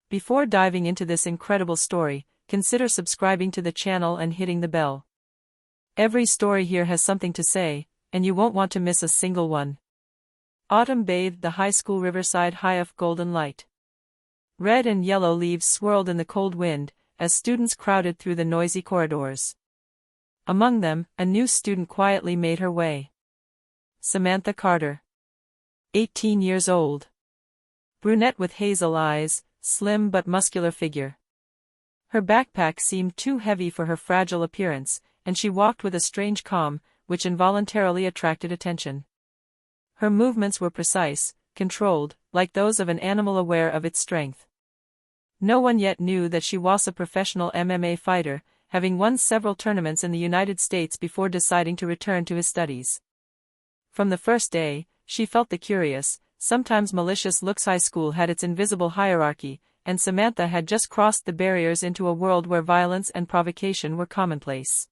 Before diving into this incredible story, consider subscribing to the channel and hitting the bell. Every story here has something to say, and you won't want to miss a single one. Autumn bathed the high school riverside high of golden light. Red and yellow leaves swirled in the cold wind, as students crowded through the noisy corridors. Among them, a new student quietly made her way. Samantha Carter. 18 years old. Brunette with hazel eyes, slim but muscular figure. Her backpack seemed too heavy for her fragile appearance, and she walked with a strange calm, which involuntarily attracted attention. Her movements were precise, controlled, like those of an animal aware of its strength. No one yet knew that she was a professional MMA fighter, having won several tournaments in the United States before deciding to return to his studies. From the first day, she felt the curious, sometimes malicious looks. High school had its invisible hierarchy, and Samantha had just crossed the barriers into a world where violence and provocation were commonplace.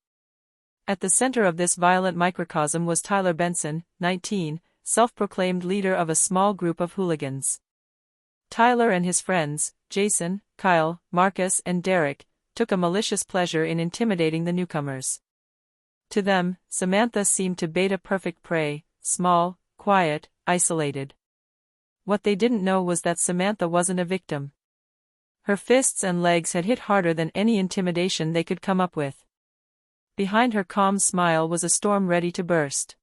At the center of this violent microcosm was Tyler Benson, 19, self-proclaimed leader of a small group of hooligans. Tyler and his friends, Jason, Kyle, Marcus and Derek, took a malicious pleasure in intimidating the newcomers. To them, Samantha seemed to bait a perfect prey, small, quiet, isolated. What they didn't know was that Samantha wasn't a victim. Her fists and legs had hit harder than any intimidation they could come up with. Behind her calm smile was a storm ready to burst.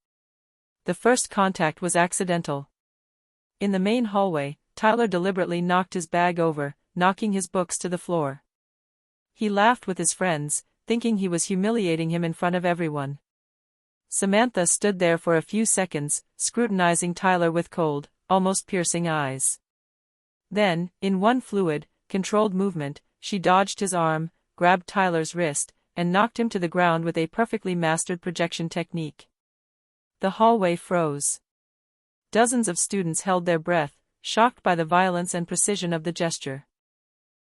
The first contact was accidental. In the main hallway, Tyler deliberately knocked his bag over, knocking his books to the floor. He laughed with his friends, thinking he was humiliating him in front of everyone. Samantha stood there for a few seconds, scrutinizing Tyler with cold, almost piercing eyes. Then, in one fluid, controlled movement, she dodged his arm, grabbed Tyler's wrist, and knocked him to the ground with a perfectly mastered projection technique. The hallway froze. Dozens of students held their breath, shocked by the violence and precision of the gesture.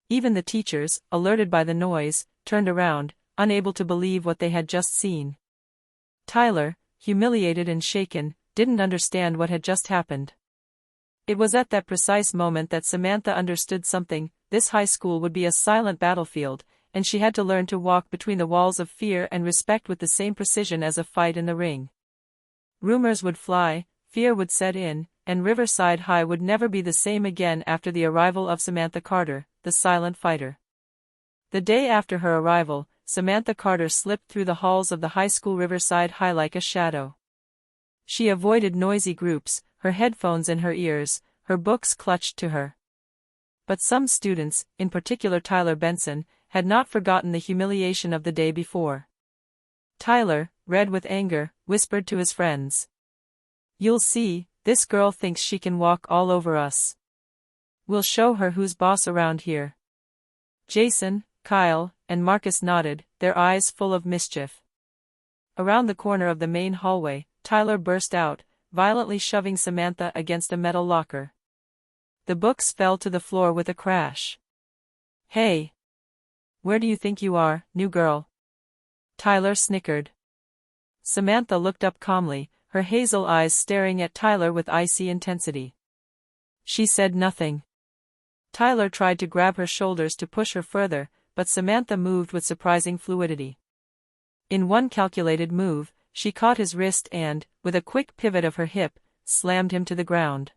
Even the teachers, alerted by the noise, turned around, unable to believe what they had just seen. Tyler, humiliated and shaken, didn't understand what had just happened. It was at that precise moment that Samantha understood something. This high school would be a silent battlefield, and she had to learn to walk between the walls of fear and respect with the same precision as a fight in the ring. Rumors would fly, fear would set in, and Riverside High would never be the same again after the arrival of Samantha Carter, the silent fighter. The day after her arrival, Samantha Carter slipped through the halls of the high school Riverside High like a shadow. She avoided noisy groups, her headphones in her ears, her books clutched to her. But some students, in particular Tyler Benson, had not forgotten the humiliation of the day before. Tyler, red with anger, whispered to his friends. "You'll see, this girl thinks she can walk all over us. We'll show her who's boss around here." Jason, Kyle, and Marcus nodded, their eyes full of mischief. Around the corner of the main hallway, Tyler burst out, violently shoving Samantha against a metal locker. The books fell to the floor with a crash. "Hey! Where do you think you are, new girl?" Tyler snickered. Samantha looked up calmly, her hazel eyes staring at Tyler with icy intensity. She said nothing. Tyler tried to grab her shoulders to push her further, but Samantha moved with surprising fluidity. In one calculated move, she caught his wrist and, with a quick pivot of her hip, slammed him to the ground.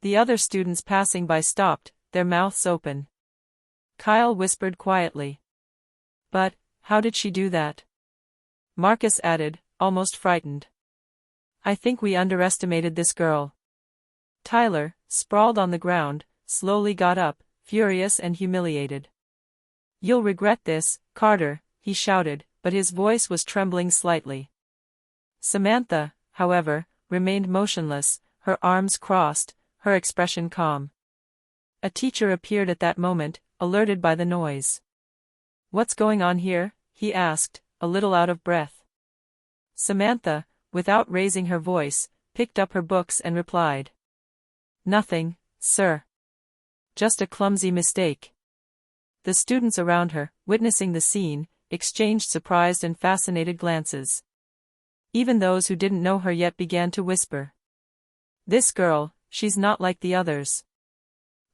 The other students passing by stopped, their mouths open. Kyle whispered quietly. "But, how did she do that?" Marcus added, almost frightened. "I think we underestimated this girl." Tyler, sprawled on the ground, slowly got up, furious and humiliated. "You'll regret this, Carter," he shouted, but his voice was trembling slightly. Samantha, however, remained motionless, her arms crossed, her expression calm. A teacher appeared at that moment, alerted by the noise. "What's going on here?" he asked, a little out of breath. Samantha, without raising her voice, picked up her books and replied. "Nothing, sir. Just a clumsy mistake." The students around her, witnessing the scene, exchanged surprised and fascinated glances. Even those who didn't know her yet began to whisper. "This girl, she's not like the others."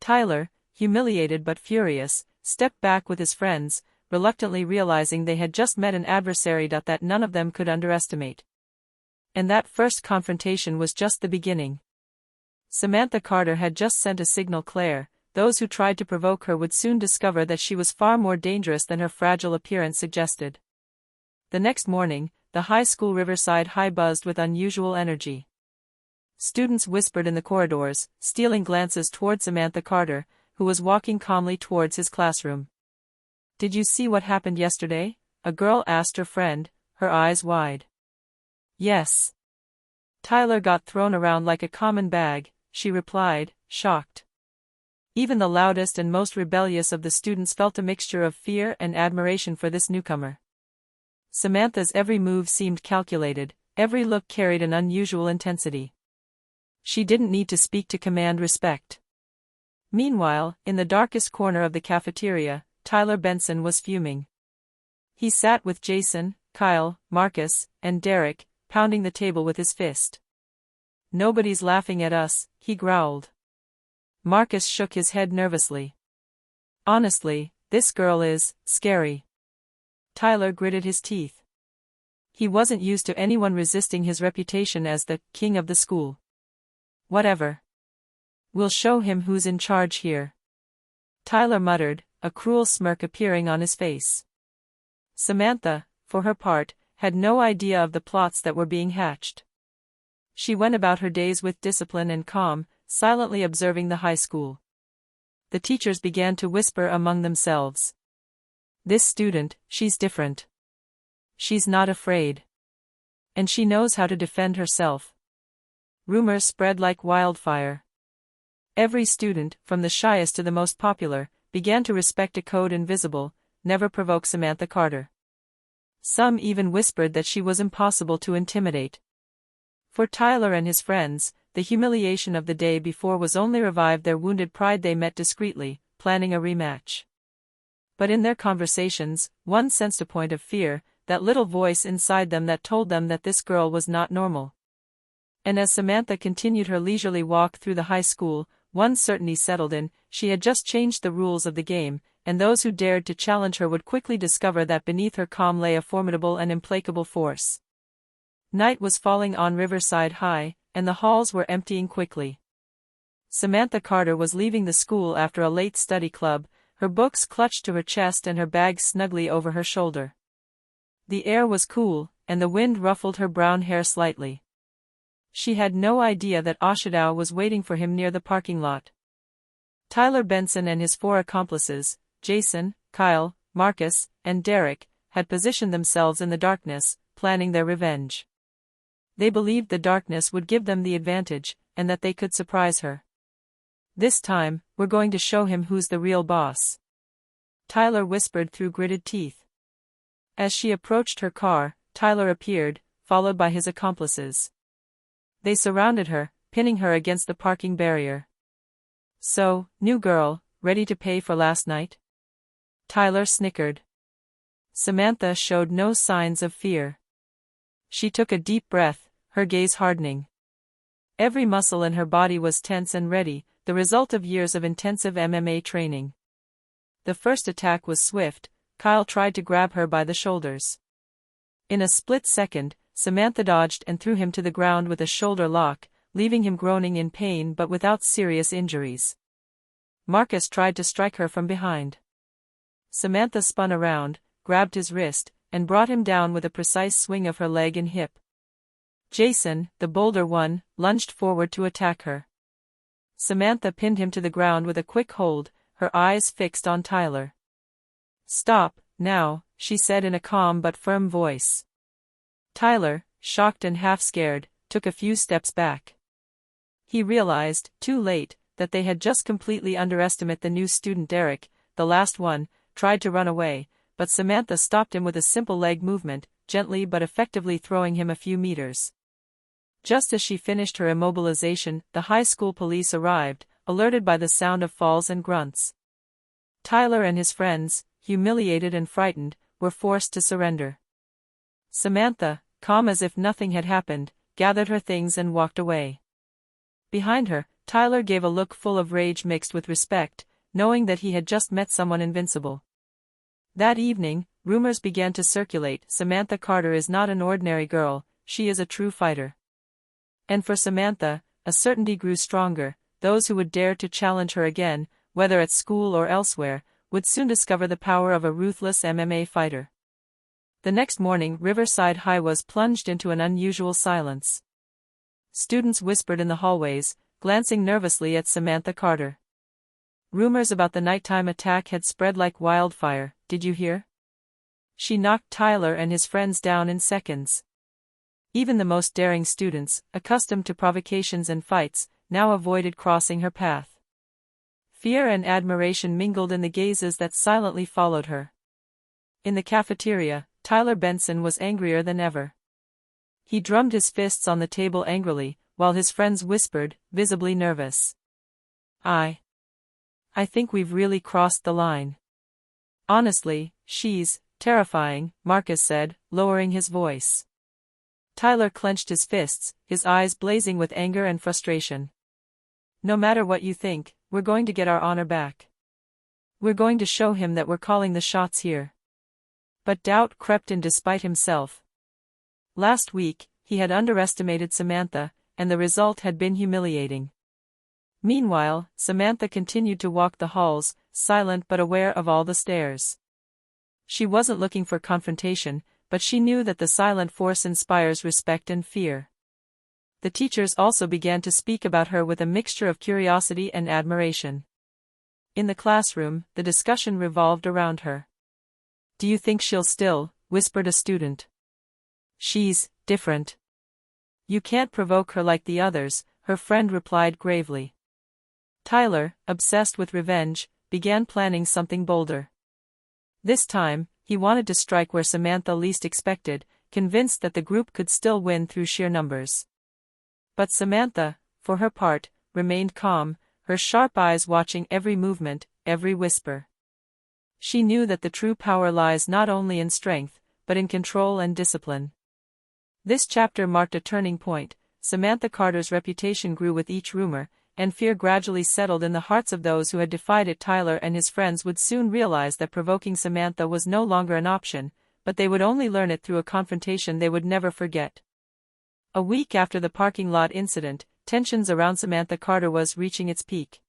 Tyler, humiliated but furious, stepped back with his friends, reluctantly realizing they had just met an adversary that none of them could underestimate. And that first confrontation was just the beginning. Samantha Carter had just sent a signal clear: those who tried to provoke her would soon discover that she was far more dangerous than her fragile appearance suggested. The next morning, the high school Riverside High buzzed with unusual energy. Students whispered in the corridors, stealing glances toward Samantha Carter, who was walking calmly towards his classroom. "Did you see what happened yesterday?" a girl asked her friend, her eyes wide. "Yes. Tyler got thrown around like a common bag," she replied, shocked. Even the loudest and most rebellious of the students felt a mixture of fear and admiration for this newcomer. Samantha's every move seemed calculated, every look carried an unusual intensity. She didn't need to speak to command respect. Meanwhile, in the darkest corner of the cafeteria, Tyler Benson was fuming. He sat with Jason, Kyle, Marcus, and Derek, pounding the table with his fist. "Nobody's laughing at us," he growled. Marcus shook his head nervously. "Honestly, this girl is scary." Tyler gritted his teeth. He wasn't used to anyone resisting his reputation as the king of the school. "Whatever. We'll show him who's in charge here," Tyler muttered, a cruel smirk appearing on his face. Samantha, for her part, had no idea of the plots that were being hatched. She went about her days with discipline and calm, silently observing the high school. The teachers began to whisper among themselves. "This student, she's different. She's not afraid. And she knows how to defend herself." Rumors spread like wildfire. Every student, from the shyest to the most popular, began to respect a code invisible: never provoke Samantha Carter. Some even whispered that she was impossible to intimidate. For Tyler and his friends, the humiliation of the day before was only revived their wounded pride. They met discreetly, planning a rematch. But in their conversations, one sensed a point of fear, that little voice inside them that told them that this girl was not normal. And as Samantha continued her leisurely walk through the high school, one certainty settled in: she had just changed the rules of the game, and those who dared to challenge her would quickly discover that beneath her calm lay a formidable and implacable force. Night was falling on Riverside High, and the halls were emptying quickly. Samantha Carter was leaving the school after a late study club, her books clutched to her chest and her bag snugly over her shoulder. The air was cool, and the wind ruffled her brown hair slightly. She had no idea that Ashidow was waiting for him near the parking lot. Tyler Benson and his 4 accomplices, Jason, Kyle, Marcus, and Derek, had positioned themselves in the darkness, planning their revenge. They believed the darkness would give them the advantage, and that they could surprise her. "This time, we're going to show him who's the real boss," Tyler whispered through gritted teeth. As she approached her car, Tyler appeared, followed by his accomplices. They surrounded her, pinning her against the parking barrier. "So, new girl, ready to pay for last night?" Tyler snickered. Samantha showed no signs of fear. She took a deep breath, her gaze hardening. Every muscle in her body was tense and ready, the result of years of intensive MMA training. The first attack was swift. Kyle tried to grab her by the shoulders. In a split second, Samantha dodged and threw him to the ground with a shoulder lock, leaving him groaning in pain but without serious injuries. Marcus tried to strike her from behind. Samantha spun around, grabbed his wrist, and brought him down with a precise swing of her leg and hip. Jason, the bolder one, lunged forward to attack her. Samantha pinned him to the ground with a quick hold, her eyes fixed on Tyler. "Stop, now," she said in a calm but firm voice. Tyler, shocked and half scared, took a few steps back. He realized, too late, that they had just completely underestimated the new student. Derek, the last one, tried to run away, but Samantha stopped him with a simple leg movement, gently but effectively throwing him a few meters. Just as she finished her immobilization, the high school police arrived, alerted by the sound of falls and grunts. Tyler and his friends, humiliated and frightened, were forced to surrender. Samantha, calm as if nothing had happened, gathered her things and walked away. Behind her, Tyler gave a look full of rage mixed with respect. knowing that he had just met someone invincible. That evening, rumors began to circulate. Samantha Carter is not an ordinary girl, she is a true fighter. And for Samantha, a certainty grew stronger: those who would dare to challenge her again, whether at school or elsewhere, would soon discover the power of a ruthless MMA fighter. The next morning, Riverside High was plunged into an unusual silence. Students whispered in the hallways, glancing nervously at Samantha Carter. Rumors about the nighttime attack had spread like wildfire. Did you hear? She knocked Tyler and his friends down in seconds. Even the most daring students, accustomed to provocations and fights, now avoided crossing her path. Fear and admiration mingled in the gazes that silently followed her. In the cafeteria, Tyler Benson was angrier than ever. He drummed his fists on the table angrily, while his friends whispered, visibly nervous. I think we've really crossed the line. Honestly, she's terrifying, Marcus said, lowering his voice. Tyler clenched his fists, his eyes blazing with anger and frustration. No matter what you think, we're going to get our honor back. We're going to show him that we're calling the shots here. But doubt crept in despite himself. Last week, he had underestimated Samantha, and the result had been humiliating. Meanwhile, Samantha continued to walk the halls, silent but aware of all the stares. She wasn't looking for confrontation, but she knew that the silent force inspires respect and fear. The teachers also began to speak about her with a mixture of curiosity and admiration. In the classroom, the discussion revolved around her. "Do you think she'll still?" whispered a student. "She's different. You can't provoke her like the others," her friend replied gravely. Tyler, obsessed with revenge, began planning something bolder. This time, he wanted to strike where Samantha least expected, convinced that the group could still win through sheer numbers. But Samantha, for her part, remained calm, her sharp eyes watching every movement, every whisper. She knew that the true power lies not only in strength, but in control and discipline. This chapter marked a turning point. Samantha Carter's reputation grew with each rumor, and fear gradually settled in the hearts of those who had defied it. Tyler and his friends would soon realize that provoking Samantha was no longer an option, but they would only learn it through a confrontation they would never forget. A week after the parking lot incident, tensions around Samantha Carter was reaching its peak.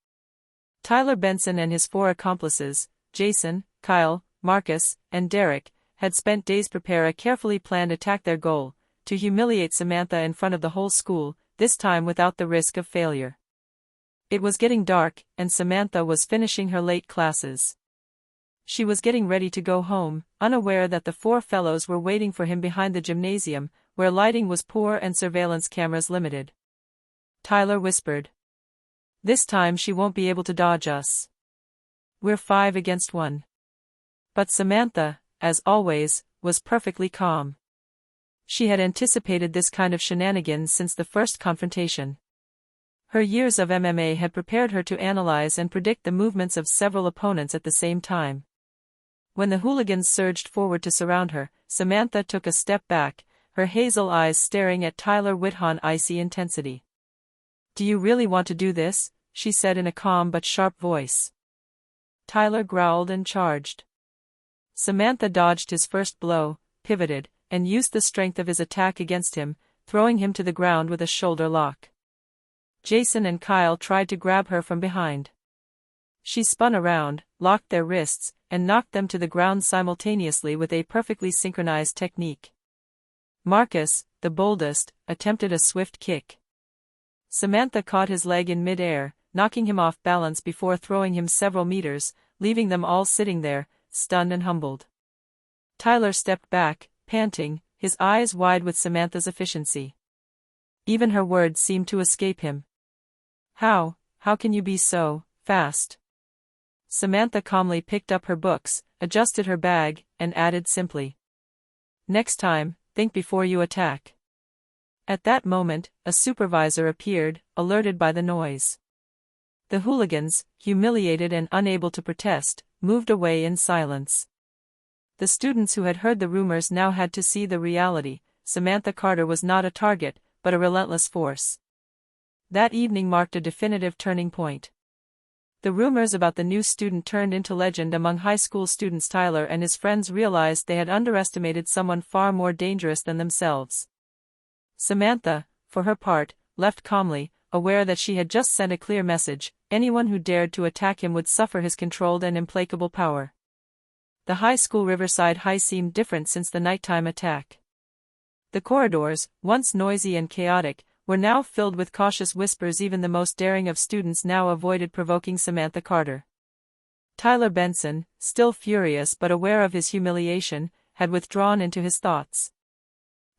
Tyler Benson and his 4 accomplices, Jason, Kyle, Marcus, and Derek, had spent days preparing a carefully planned attack. Their goal: to humiliate Samantha in front of the whole school, this time without the risk of failure. It was getting dark, and Samantha was finishing her late classes. She was getting ready to go home, unaware that the 4 fellows were waiting for him behind the gymnasium, where lighting was poor and surveillance cameras limited. Tyler whispered, "This time she won't be able to dodge us. We're 5 against 1. But Samantha, as always, was perfectly calm. She had anticipated this kind of shenanigans since the first confrontation. Her years of MMA had prepared her to analyze and predict the movements of several opponents at the same time. When the hooligans surged forward to surround her, Samantha took a step back, her hazel eyes staring at Tyler with icy intensity. "Do you really want to do this?" she said in a calm but sharp voice. Tyler growled and charged. Samantha dodged his first blow, pivoted, and used the strength of his attack against him, throwing him to the ground with a shoulder lock. Jason and Kyle tried to grab her from behind. She spun around, locked their wrists, and knocked them to the ground simultaneously with a perfectly synchronized technique. Marcus, the boldest, attempted a swift kick. Samantha caught his leg in mid-air, knocking him off balance before throwing him several meters, leaving them all sitting there, stunned and humbled. Tyler stepped back, panting, his eyes wide with Samantha's efficiency. Even her words seemed to escape him. How can you be so fast?" Samantha calmly picked up her books, adjusted her bag, and added simply, "Next time, think before you attack." At that moment, a supervisor appeared, alerted by the noise. The hooligans, humiliated and unable to protest, moved away in silence. The students who had heard the rumors now had to see the reality. Samantha Carter was not a target, but a relentless force. That evening marked a definitive turning point. The rumors about the new student turned into legend among high school students. Tyler and his friends realized they had underestimated someone far more dangerous than themselves. Samantha, for her part, left calmly, aware that she had just sent a clear message: anyone who dared to attack him would suffer his controlled and implacable power. The high school Riverside High seemed different since the nighttime attack. The corridors, once noisy and chaotic, were now filled with cautious whispers. Even the most daring of students now avoided provoking Samantha Carter. Tyler Benson, still furious but aware of his humiliation, had withdrawn into his thoughts.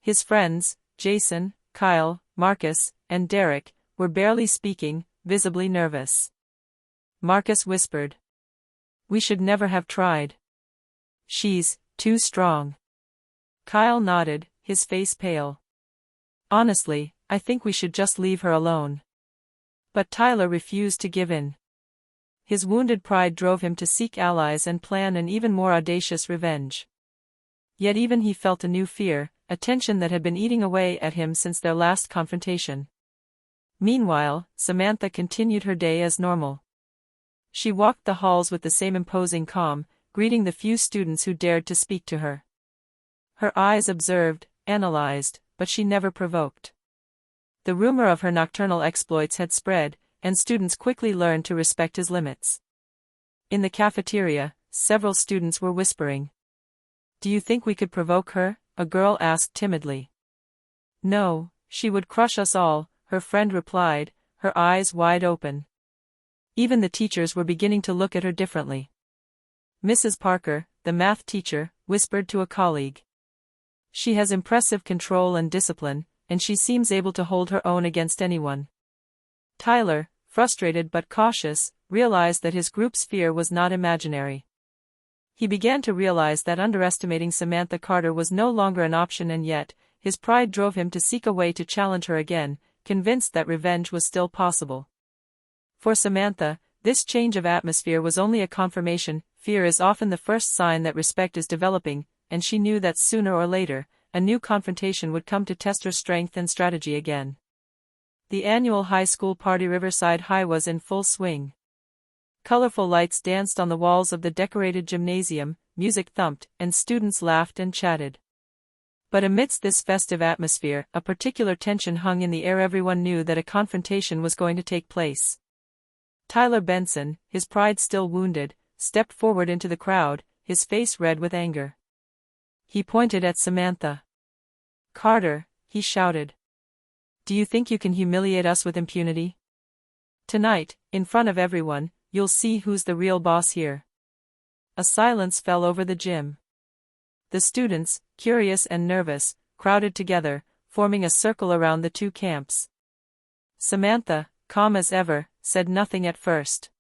His friends, Jason, Kyle, Marcus, and Derek, were barely speaking, visibly nervous. Marcus whispered, "We should never have tried. She's too strong." Kyle nodded, his face pale. "Honestly, I think we should just leave her alone." But Tyler refused to give in. His wounded pride drove him to seek allies and plan an even more audacious revenge. Yet even he felt a new fear, a tension that had been eating away at him since their last confrontation. Meanwhile, Samantha continued her day as normal. She walked the halls with the same imposing calm, greeting the few students who dared to speak to her. Her eyes observed, analyzed, but she never provoked. The rumor of her nocturnal exploits had spread, and students quickly learned to respect his limits. In the cafeteria, several students were whispering. "Do you think we could provoke her?" a girl asked timidly. "No, she would crush us all," her friend replied, her eyes wide open. Even the teachers were beginning to look at her differently. Mrs. Parker, the math teacher, whispered to a colleague. "She has impressive control and discipline, and she seems able to hold her own against anyone." Tyler, frustrated but cautious, realized that his group's fear was not imaginary. He began to realize that underestimating Samantha Carter was no longer an option, and yet, his pride drove him to seek a way to challenge her again, convinced that revenge was still possible. For Samantha, this change of atmosphere was only a confirmation. Fear is often the first sign that respect is developing, and she knew that sooner or later, a new confrontation would come to test her strength and strategy again. The annual high school party Riverside High was in full swing. Colorful lights danced on the walls of the decorated gymnasium, music thumped, and students laughed and chatted. But amidst this festive atmosphere, a particular tension hung in the air. Everyone knew that a confrontation was going to take place. Tyler Benson, his pride still wounded, stepped forward into the crowd, his face red with anger. He pointed at Samantha. "Carter," he shouted. "Do you think you can humiliate us with impunity? Tonight, in front of everyone, you'll see who's the real boss here." A silence fell over the gym. The students, curious and nervous, crowded together, forming a circle around the two camps. Samantha, calm as ever, said nothing at first.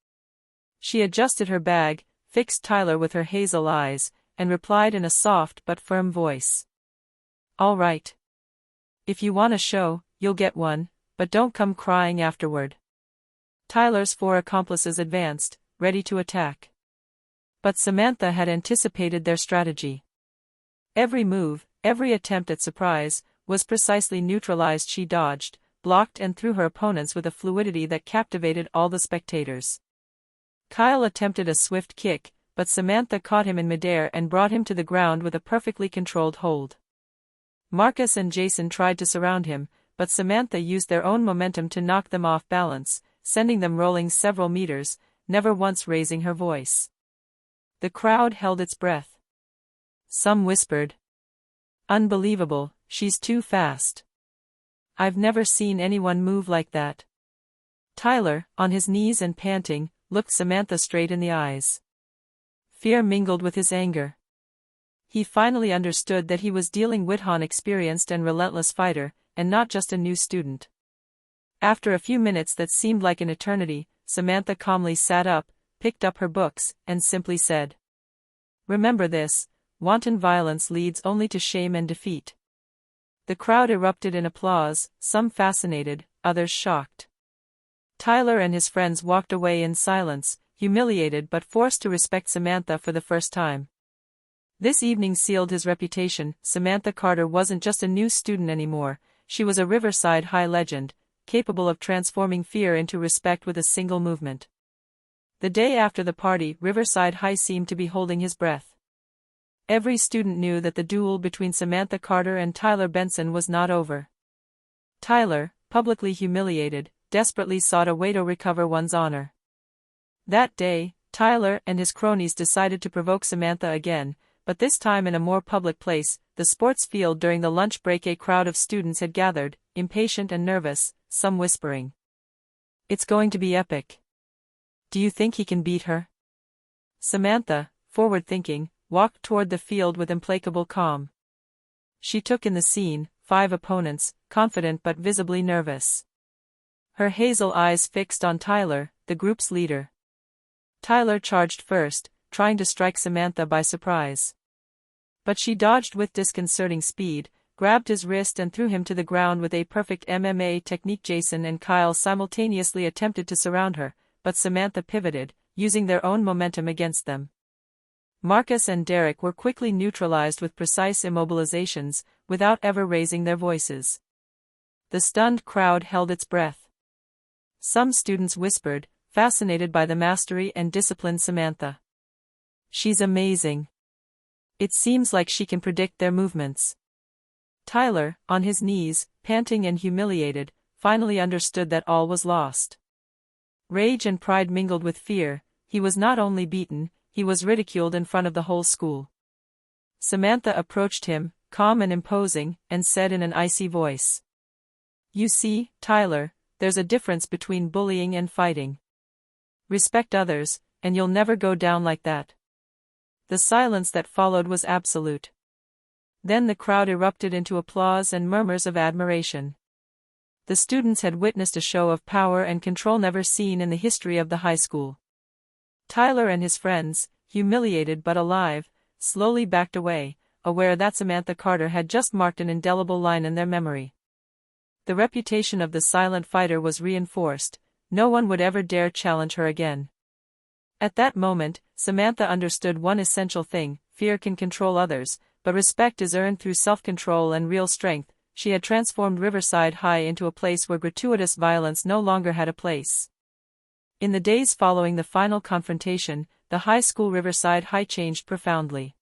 She adjusted her bag, fixed Tyler with her hazel eyes, and replied in a soft but firm voice. "All right. If you want a show, you'll get one, but don't come crying afterward." Tyler's four accomplices advanced, ready to attack. But Samantha had anticipated their strategy. Every move, every attempt at surprise, was precisely neutralized. She dodged, blocked and threw her opponents with a fluidity that captivated all the spectators. Kyle attempted a swift kick, but Samantha caught him in midair and brought him to the ground with a perfectly controlled hold. Marcus and Jason tried to surround him, but Samantha used their own momentum to knock them off balance, sending them rolling several meters, never once raising her voice. The crowd held its breath. Some whispered, "Unbelievable, she's too fast. I've never seen anyone move like that." Tyler, on his knees and panting, looked Samantha straight in the eyes. Fear mingled with his anger. He finally understood that he was dealing with an experienced and relentless fighter, and not just a new student. After a few minutes that seemed like an eternity, Samantha calmly sat up, picked up her books, and simply said, "Remember this, wanton violence leads only to shame and defeat." The crowd erupted in applause, some fascinated, others shocked. Tyler and his friends walked away in silence, humiliated but forced to respect Samantha for the first time. This evening sealed his reputation. Samantha Carter wasn't just a new student anymore, she was a Riverside High legend, capable of transforming fear into respect with a single movement. The day after the party, Riverside High seemed to be holding his breath. Every student knew that the duel between Samantha Carter and Tyler Benson was not over. Tyler, publicly humiliated, desperately sought a way to recover one's honor. That day, Tyler and his cronies decided to provoke Samantha again, but this time in a more public place, the sports field. During the lunch break, a crowd of students had gathered, impatient and nervous, some whispering, "It's going to be epic. Do you think he can beat her?" Samantha, forward-thinking, walked toward the field with implacable calm. She took in the scene, 5 opponents, confident but visibly nervous. Her hazel eyes fixed on Tyler, the group's leader. Tyler charged first, trying to strike Samantha by surprise. But she dodged with disconcerting speed, grabbed his wrist and threw him to the ground with a perfect MMA technique. Jason and Kyle simultaneously attempted to surround her, but Samantha pivoted, using their own momentum against them. Marcus and Derek were quickly neutralized with precise immobilizations, without ever raising their voices. The stunned crowd held its breath. Some students whispered, fascinated by the mastery and discipline Samantha. "She's amazing. It seems like she can predict their movements." Tyler, on his knees, panting and humiliated, finally understood that all was lost. Rage and pride mingled with fear. He was not only beaten, he was ridiculed in front of the whole school. Samantha approached him, calm and imposing, and said in an icy voice, "You see, Tyler, there's a difference between bullying and fighting. Respect others, and you'll never go down like that." The silence that followed was absolute. Then the crowd erupted into applause and murmurs of admiration. The students had witnessed a show of power and control never seen in the history of the high school. Tyler and his friends, humiliated but alive, slowly backed away, aware that Samantha Carter had just marked an indelible line in their memory. The reputation of the silent fighter was reinforced. No one would ever dare challenge her again. At that moment, Samantha understood one essential thing: fear can control others, but respect is earned through self-control and real strength. She had transformed Riverside High into a place where gratuitous violence no longer had a place. In the days following the final confrontation, the high school Riverside High changed profoundly.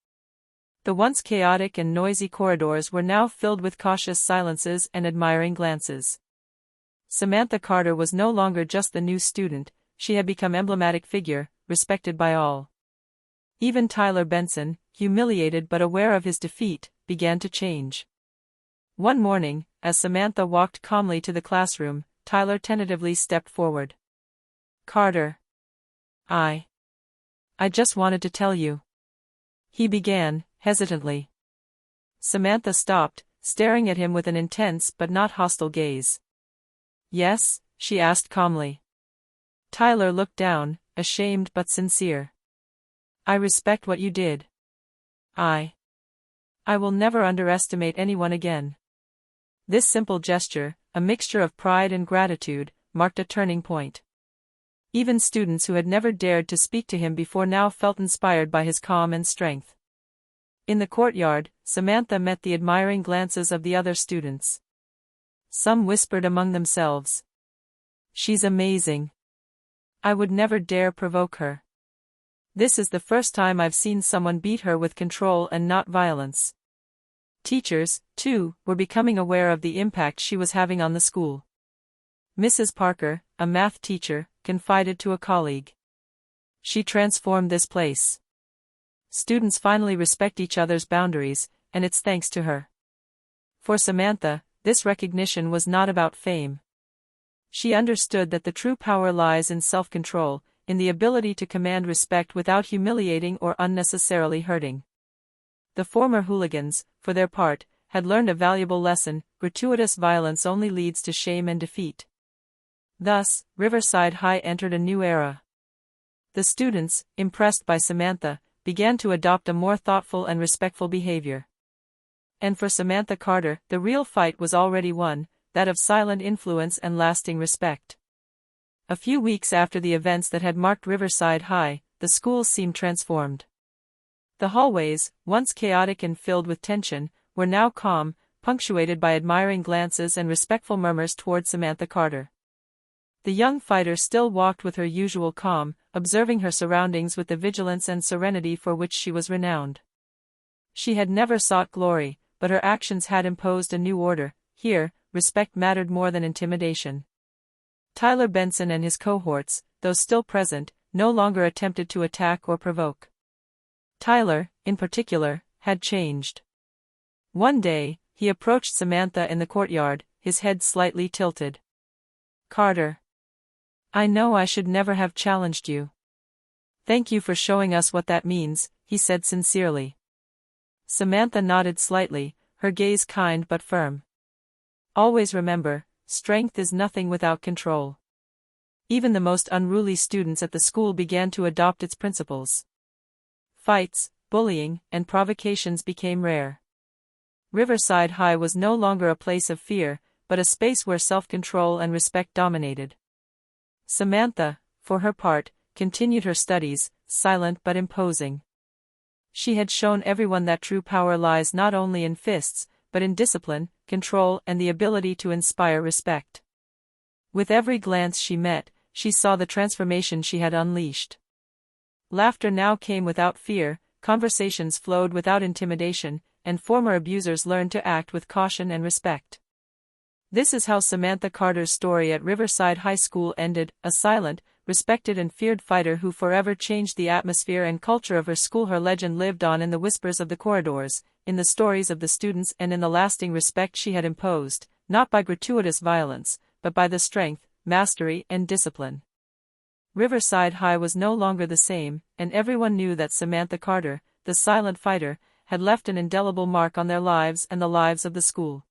The once chaotic and noisy corridors were now filled with cautious silences and admiring glances. Samantha Carter was no longer just the new student, she had become an emblematic figure, respected by all. Even Tyler Benson, humiliated but aware of his defeat, began to change. One morning, as Samantha walked calmly to the classroom, Tyler tentatively stepped forward. "Carter. I just wanted to tell you," he began, hesitantly. Samantha stopped, staring at him with an intense but not hostile gaze. "Yes?" she asked calmly. Tyler looked down, ashamed but sincere. "I respect what you did. I will never underestimate anyone again." This simple gesture, a mixture of pride and gratitude, marked a turning point. Even students who had never dared to speak to him before now felt inspired by his calm and strength. In the courtyard, Samantha met the admiring glances of the other students. Some whispered among themselves, "She's amazing. I would never dare provoke her. This is the first time I've seen someone beat her with control and not violence." Teachers, too, were becoming aware of the impact she was having on the school. Mrs. Parker, a math teacher, confided to a colleague, "She transformed this place. Students finally respect each other's boundaries, and it's thanks to her." For Samantha, this recognition was not about fame. She understood that the true power lies in self-control, in the ability to command respect without humiliating or unnecessarily hurting. The former Hooligans, for their part, had learned a valuable lesson: gratuitous violence only leads to shame and defeat. Thus, Riverside High entered a new era. The students, impressed by Samantha, began to adopt a more thoughtful and respectful behavior. And for Samantha Carter, the real fight was already won, that of silent influence and lasting respect. A few weeks after the events that had marked Riverside High, the school seemed transformed. The hallways, once chaotic and filled with tension, were now calm, punctuated by admiring glances and respectful murmurs toward Samantha Carter. The young fighter still walked with her usual calm, observing her surroundings with the vigilance and serenity for which she was renowned. She had never sought glory, but her actions had imposed a new order. Here, respect mattered more than intimidation. Tyler Benson and his cohorts, though still present, no longer attempted to attack or provoke. Tyler, in particular, had changed. One day, he approached Samantha in the courtyard, his head slightly tilted. "Carter. I know I should never have challenged you. Thank you for showing us what that means," he said sincerely. Samantha nodded slightly, her gaze kind but firm. "Always remember, strength is nothing without control." Even the most unruly students at the school began to adopt its principles. Fights, bullying, and provocations became rare. Riverside High was no longer a place of fear, but a space where self-control and respect dominated. Samantha, for her part, continued her studies, silent but imposing. She had shown everyone that true power lies not only in fists, but in discipline, control, and the ability to inspire respect. With every glance she met, she saw the transformation she had unleashed. Laughter now came without fear, conversations flowed without intimidation, and former abusers learned to act with caution and respect. This is how Samantha Carter's story at Riverside High School ended, a silent, respected and feared fighter who forever changed the atmosphere and culture of her school. Her legend lived on in the whispers of the corridors, in the stories of the students, and in the lasting respect she had imposed, not by gratuitous violence, but by the strength, mastery, and discipline. Riverside High was no longer the same, and everyone knew that Samantha Carter, the silent fighter, had left an indelible mark on their lives and the lives of the school.